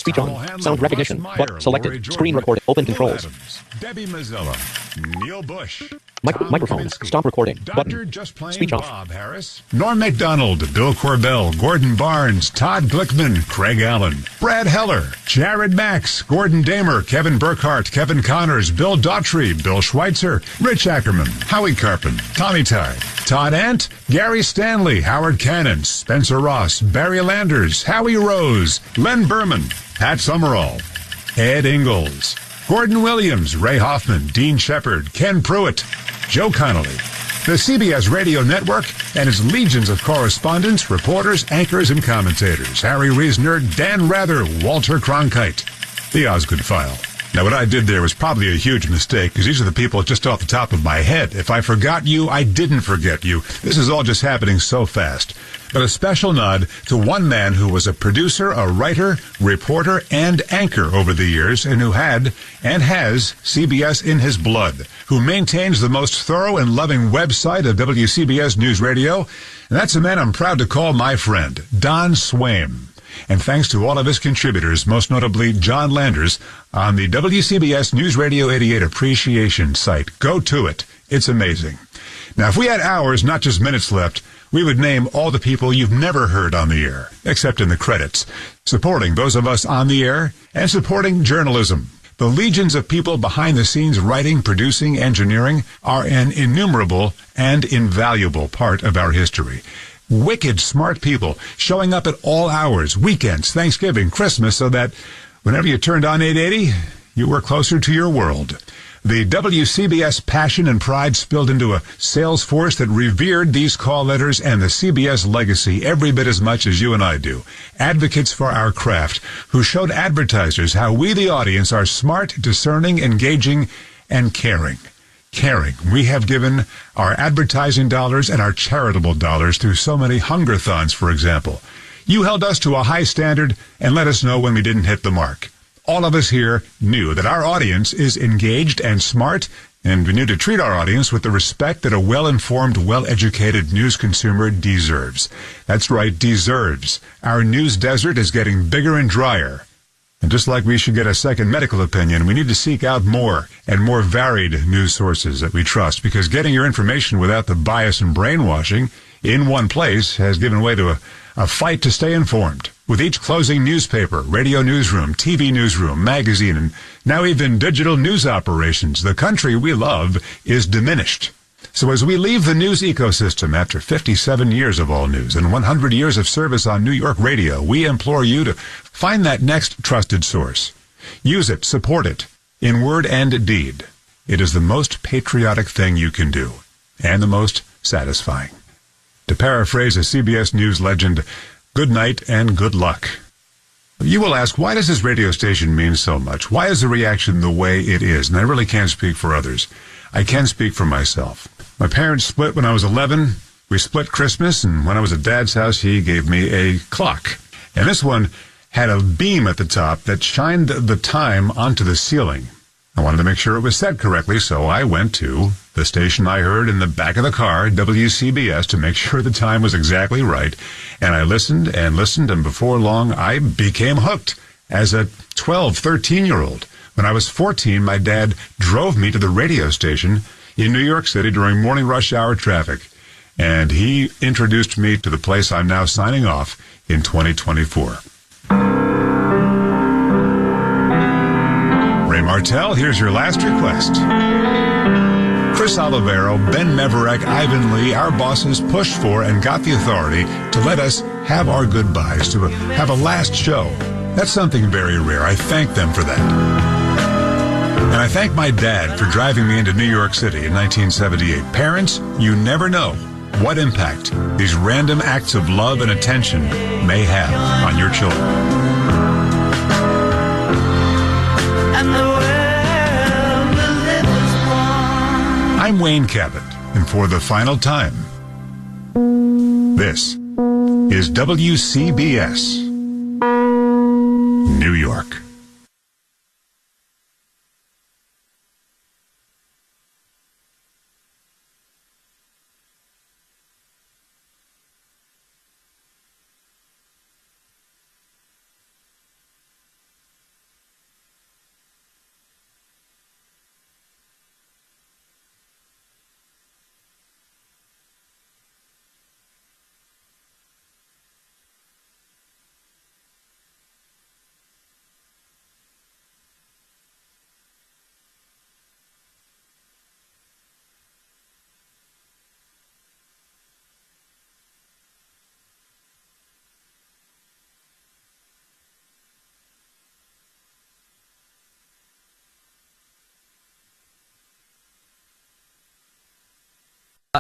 Speech on. Sound recognition. But selected. Screen recording. Open controls. Adams, Debbie Mazzilla, Neil Bush, Microphone. Stop recording. Button. Just Plain Speech off. Bob Harris, Norm MacDonald, Bill Corbell, Gordon Barnes, Todd Glickman, Craig Allen, Brad Heller, Jared Max, Gordon Damer, Kevin Burkhart, Kevin Connors, Bill Daughtry, Bill Schweitzer, Rich Ackerman, Howie Carpin, Tommy Tide, Todd Ant, Gary Stanley, Howard Cannon, Spencer Ross, Barry Landers, Howie Rose, Len Berman, Pat Summerall, Ed Ingalls, Gordon Williams, Ray Hoffman, Dean Shepard, Ken Pruitt, Joe Connolly, the CBS Radio Network and its legions of correspondents, reporters, anchors, and commentators, Harry Reisner, Dan Rather, Walter Cronkite, the Osgood File. Now, what I did there was probably a huge mistake, because these are the people just off the top of my head. If I forgot you, I didn't forget you. This is all just happening so fast. But a special nod to one man who was a producer, a writer, reporter, and anchor over the years, and who had and has CBS in his blood, who maintains the most thorough and loving website of WCBS News Radio. And that's a man I'm proud to call my friend, Don Swaim. And thanks to all of his contributors, most notably John Landers, on the WCBS News Radio 88 Appreciation site. Go to it. It's amazing. Now, if we had hours, not just minutes left, we would name all the people you've never heard on the air, except in the credits, supporting those of us on the air and supporting journalism. The legions of people behind the scenes writing, producing, engineering are an innumerable and invaluable part of our history. Wicked smart people showing up at all hours, weekends, Thanksgiving, Christmas, so that whenever you turned on 880, you were closer to your world. The WCBS passion and pride spilled into a sales force that revered these call letters and the CBS legacy every bit as much as you and I do. Advocates for our craft who showed advertisers how we, the audience, are smart, discerning, engaging, and caring. Caring. We have given our advertising dollars and our charitable dollars through so many hungerthons, for example. You held us to a high standard and let us know when we didn't hit the mark. All of us here knew that our audience is engaged and smart, and we knew to treat our audience with the respect that a well-informed, well-educated news consumer deserves. That's right, deserves. Our news desert is getting bigger and drier. And just like we should get a second medical opinion, we need to seek out more and more varied news sources that we trust, because getting your information without the bias and brainwashing in one place has given way to a fight to stay informed. With each closing newspaper, radio newsroom, TV newsroom, magazine, and now even digital news operations, the country we love is diminished. So as we leave the news ecosystem after 57 years of all news and 100 years of service on New York radio, we implore you to find that next trusted source. Use it, support it, in word and deed. It is the most patriotic thing you can do, and the most satisfying. To paraphrase a CBS News legend, good night and good luck. You will ask, why does this radio station mean so much? Why is the reaction the way it is? And I really can't speak for others. I can speak for myself. My parents split when I was 11. We split Christmas, and when I was at Dad's house, he gave me a clock. And this one had a beam at the top that shined the time onto the ceiling. I wanted to make sure it was set correctly, so I went to the station I heard in the back of the car, WCBS, to make sure the time was exactly right. And I listened, and before long, I became hooked as a 12, 13-year-old. When I was 14, my dad drove me to the radio station in New York City during morning rush hour traffic, and he introduced me to the place I'm now signing off in 2024. Ray Martell, here's your last request. Chris Olivero, Ben Meverek, Ivan Lee, our bosses pushed for and got the authority to let us have our goodbyes, to have a last show. That's something very rare. I thank them for that. And I thank my dad for driving me into New York City in 1978. Parents, you never know what impact these random acts of love and attention may have on your children. I'm Wayne Cabot, and for the final time, this is WCBS, New York.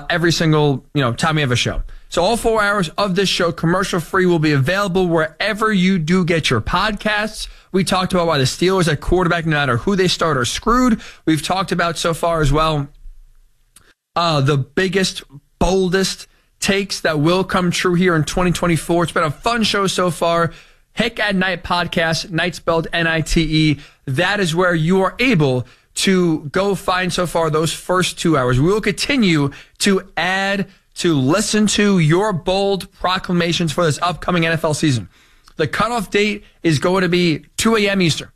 every single time we have a show. So all 4 hours of this show, commercial free, will be available wherever you do get your podcasts. We talked about why the Steelers at quarterback, no matter who they start, are screwed. We've talked about so far as well the biggest, boldest takes that will come true here in 2024. It's been a fun show so far. Hick at Night podcast, Night spelled Nite. That is where you are able to go find so far those first 2 hours. We will continue to add to listen to your bold proclamations for this upcoming NFL season. The cutoff date is going to be 2 a.m. Eastern.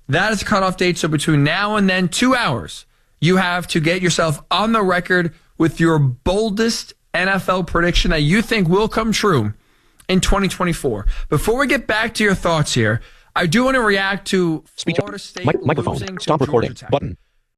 That is the cutoff date. So between now and then, 2 hours, you have to get yourself on the record with your boldest NFL prediction that you think will come true in 2024. Before we get back to your thoughts here, I do want to react to Speech Florida State microphone. losing to Stop recording. Georgia Tech. Button.